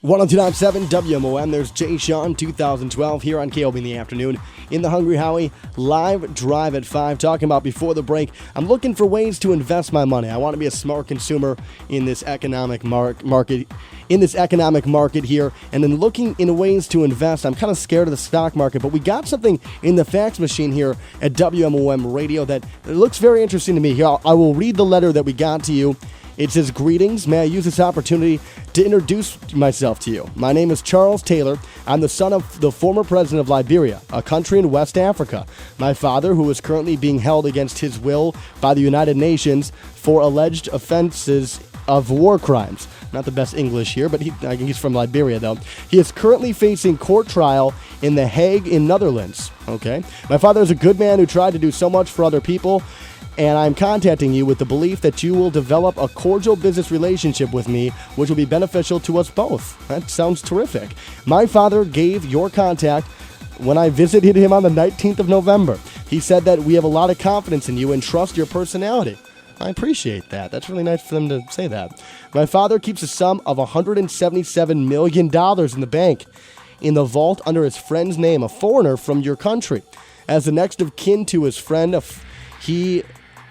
102.7 WMOM, there's Jay Sean 2012 here on K.O.B in the afternoon in the Hungry Howie live drive at 5, talking about before the break. I'm looking for ways to invest my money. I want to be a smart consumer in this economic market here, and then looking in ways to invest. I'm kind of scared of the stock market, but we got something in the fax machine here at WMOM Radio that looks very interesting to me. Here, I will read the letter that we got to you. It says, "Greetings. May I use this opportunity to introduce myself to you? My name is Charles Taylor. I'm the son of the former president of Liberia, a country in West Africa. My father, who is currently being held against his will by the United Nations for alleged offenses of war crimes." Not the best English here, but I think he's from Liberia, though. He is currently facing court trial in The Hague in Netherlands. Okay. My father is a good man who tried to do so much for other people, and I'm contacting you with the belief that you will develop a cordial business relationship with me, which will be beneficial to us both. That sounds terrific. My father gave your contact when I visited him on the 19th of November. He said that we have a lot of confidence in you and trust your personality. I appreciate that. That's really nice for them to say that. My father keeps a sum of $177 million in the bank in the vault under his friend's name, a foreigner from your country. As the next of kin to his friend, he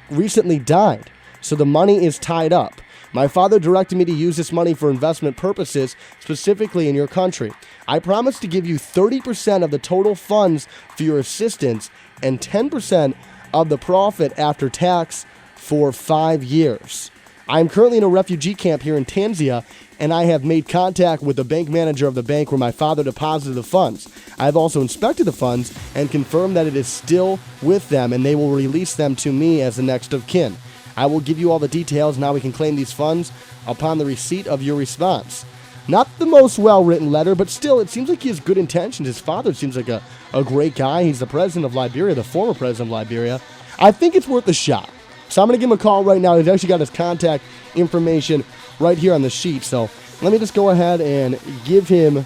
recently died, so the money is tied up. My father directed me to use this money for investment purposes, specifically in your country. I promise to give you 30% of the total funds for your assistance and 10% of the profit after tax for 5 years. I am currently in a refugee camp here in Tanzania, and I have made contact with the bank manager of the bank where my father deposited the funds. I have also inspected the funds and confirmed that it is still with them, and they will release them to me as the next of kin. I will give you all the details. Now we can claim these funds upon the receipt of your response. Not the most well-written letter, but still, it seems like he has good intentions. His father seems like a great guy. He's the president of Liberia, the former president of Liberia. I think it's worth a shot. So I'm going to give him a call right now. He's actually got his contact information right here on the sheet. So let me just go ahead and give him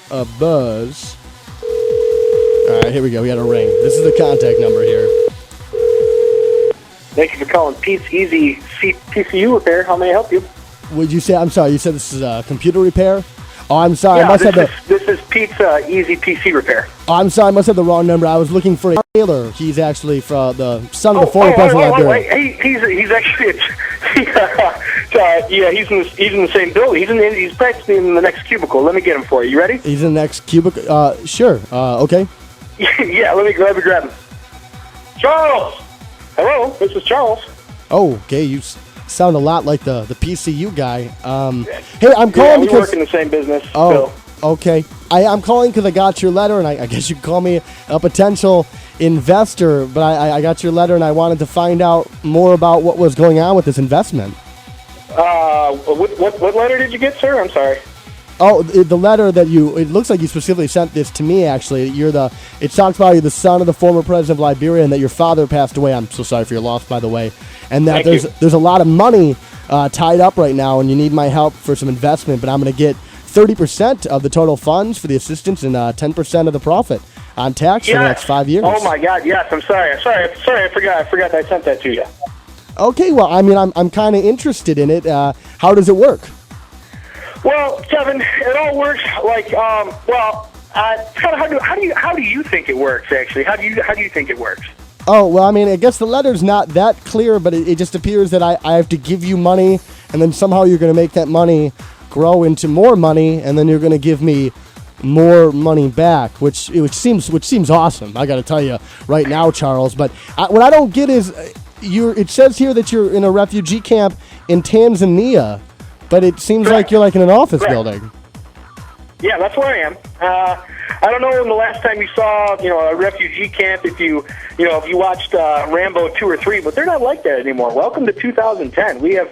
a buzz. All right, here we go. We got a ring. This is the contact number here. Thank you for calling Pete's Easy PCU Repair. How may I help you? Would you say, I'm sorry, you said this is a computer repair? Oh, I'm sorry. Yeah, this is Pete's Easy PC Repair. Oh, I'm sorry. I must have the wrong number. I was looking for Taylor. He's actually from the son of the former president of Liberia. He's actually he's in the same building. He's practically in the next cubicle. Let me get him for you. You ready? He's in the next cubicle. Sure. Okay. Yeah. Let me grab him. Charles. Hello. This is Charles. Oh, okay. You sound a lot like the PCU guy. Hey, I'm calling because we work in the same business. Oh, okay. I'm calling because I got your letter, and I guess you could call me a potential investor. But I got your letter, and I wanted to find out more about what was going on with this investment. What letter did you get, sir? I'm sorry. Oh, the letter that it looks like you specifically sent this to me, actually. It talks about you're the son of the former president of Liberia and that your father passed away. I'm so sorry for your loss, by the way. And that there's a lot of money tied up right now, and you need my help for some investment, but I'm going to get 30% of the total funds for the assistance and 10% of the profit on tax for the next 5 years. Oh, my God, yes. I'm sorry. I forgot I sent that to you. Okay, well, I mean, I'm kind of interested in it. How does it work? Well, Kevin, it all works like how do you think it works? Actually, how do you think it works? Oh, well, I mean, I guess the letter's not that clear, but it just appears that I have to give you money, and then somehow you're going to make that money grow into more money, and then you're going to give me more money back, which seems awesome. I got to tell you right now, Charles. But what I don't get is it says here that you're in a refugee camp in Tanzania. But it seems like you're like in an office building. Yeah, that's where I am. I don't know when the last time you saw, a refugee camp. If you watched Rambo 2 or 3, but they're not like that anymore. Welcome to 2010. We have,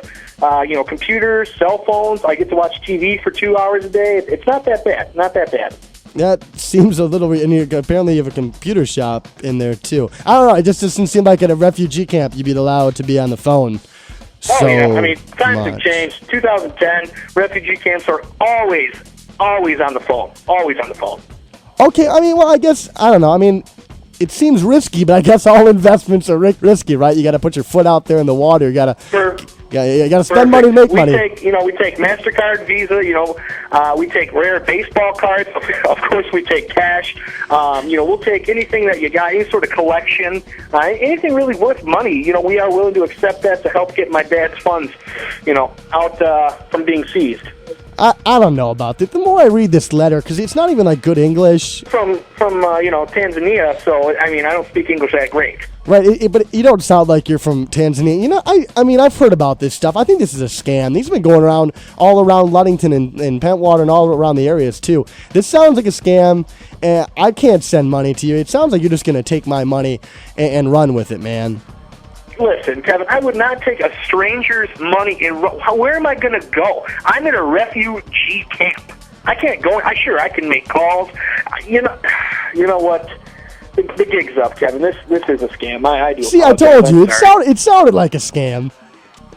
computers, cell phones. I get to watch TV for 2 hours a day. It's not that bad. Not that bad. That seems a little weird. And apparently you have a computer shop in there too. I don't know. It just doesn't seem like at a refugee camp you'd be allowed to be on the phone. Yeah. I mean, times have changed. 2010, refugee camps are always on the phone. Always on the phone. Okay, I mean, well, I guess, I don't know. I mean, it seems risky, but I guess all investments are risky, right? You got to put your foot out there in the water. You got to Yeah, you got to spend money to make money. We take MasterCard, Visa. We take rare baseball cards. Of course, we take cash. We'll take anything that you got, any sort of collection, anything really worth money. We are willing to accept that to help get my dad's funds, out from being seized. I don't know about this. The more I read this letter, because it's not even like good English. From Tanzania, so I don't speak English that great. Right, but you don't sound like you're from Tanzania. I've heard about this stuff. I think this is a scam. These have been going around all around Ludington and Pentwater and all around the areas too. This sounds like a scam, and I can't send money to you. It sounds like you're just going to take my money and run with it, man. Listen, Kevin, I would not take a stranger's money. Where am I going to go? I'm in a refugee camp. I can't go. I can make calls. You know what? The gig's up, Kevin. This is a scam. I do. See, I told you. It sounded like a scam.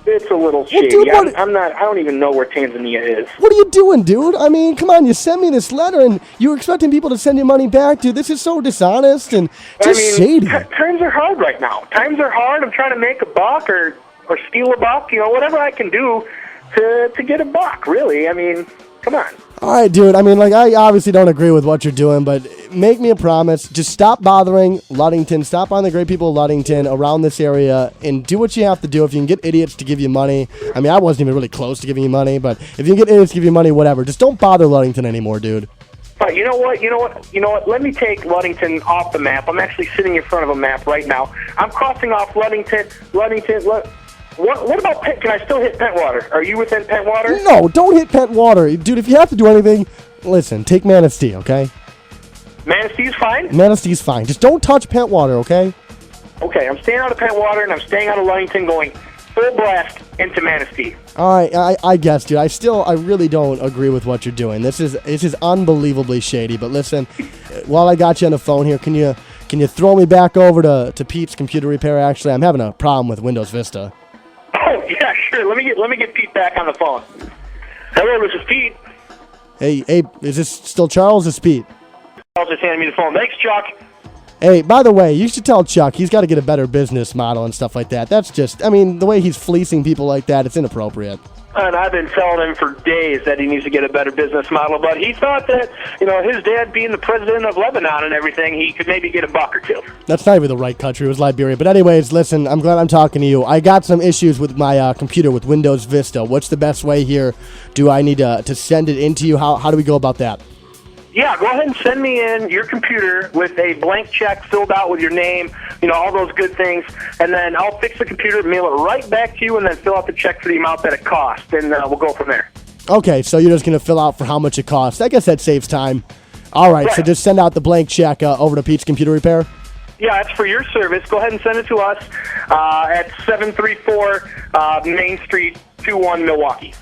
It's a little shady. Dude, I don't even know where Tanzania is. What are you doing, dude? Come on. You sent me this letter, and you're expecting people to send you money back, dude. This is so dishonest and just shady. Times are hard right now. Times are hard. I'm trying to make a buck or steal a buck. Whatever I can do to get a buck. Really. Come on. All right, dude. I obviously don't agree with what you're doing, but make me a promise. Just stop bothering Ludington. Stop bothering the great people of Ludington around this area and do what you have to do. If you can get idiots to give you money. I wasn't even really close to giving you money, but if you can get idiots to give you money, whatever. Just don't bother Ludington anymore, dude. But you know what? Let me take Ludington off the map. I'm actually sitting in front of a map right now. I'm crossing off Ludington. What about can I still hit Pentwater? Are you within Pentwater? No, don't hit Pentwater. Dude, if you have to do anything, listen, take Manistee, okay? Manistee's fine? Manistee's fine. Just don't touch Pentwater, okay? Okay, I'm staying out of Pentwater, and I'm staying out of Ludington, going full blast into Manistee. All right, I guess, dude. I really don't agree with what you're doing. This is unbelievably shady. But listen, while I got you on the phone here, can you throw me back over to Pete's computer repair? Actually, I'm having a problem with Windows Vista. Oh yeah, sure. Let me get Pete back on the phone. Hello, this is Pete. Hey, is this still Charles? Is Pete? Charles just handed me the phone. Thanks, Chuck. Hey, by the way, you should tell Chuck he's got to get a better business model and stuff like that. That's just, the way he's fleecing people like that, it's inappropriate. And I've been telling him for days that he needs to get a better business model, but he thought that, his dad being the president of Lebanon and everything, he could maybe get a buck or two. That's not even the right country. It was Liberia. But anyways, listen, I'm glad I'm talking to you. I got some issues with my computer with Windows Vista. What's the best way here? Do I need to send it into you? How do we go about that? Yeah, go ahead and send me in your computer with a blank check filled out with your name, all those good things, and then I'll fix the computer, mail it right back to you, and then fill out the check for the amount that it costs, and we'll go from there. Okay, so you're just going to fill out for how much it costs. I guess that saves time. All right, so just send out the blank check over to Pete's Computer Repair? Yeah, it's for your service. Go ahead and send it to us at 734 Main Street, 21 Milwaukee.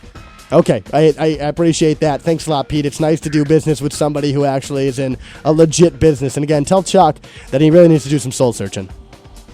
Okay, I appreciate that. Thanks a lot, Pete. It's nice to do business with somebody who actually is in a legit business. And again, tell Chuck that he really needs to do some soul searching.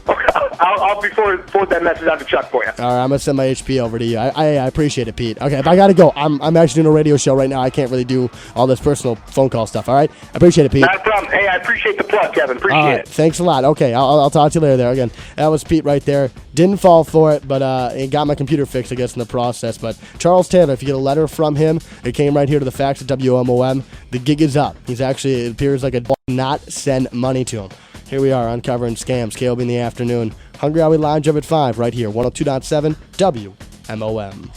Okay, I'll forward that message out to Chuck for you. All right, I'm going to send my HP over to you. I appreciate it, Pete. Okay, if I got to go, I'm actually doing a radio show right now. I can't really do all this personal phone call stuff, all right? I appreciate it, Pete. Not a problem. Hey, I appreciate the plug, Kevin. Appreciate it. Thanks a lot. Okay, I'll talk to you later there. Again, that was Pete right there. Didn't fall for it, but he got my computer fixed, I guess, in the process. But Charles Taylor, if you get a letter from him, it came right here to the fax at WMOM. The gig is up. He's actually, it appears like a not send money to him. Here we are, uncovering scams. K.O.B. in the afternoon. Hungry Howie Live Job at 5 right here, 102.7 WMOM.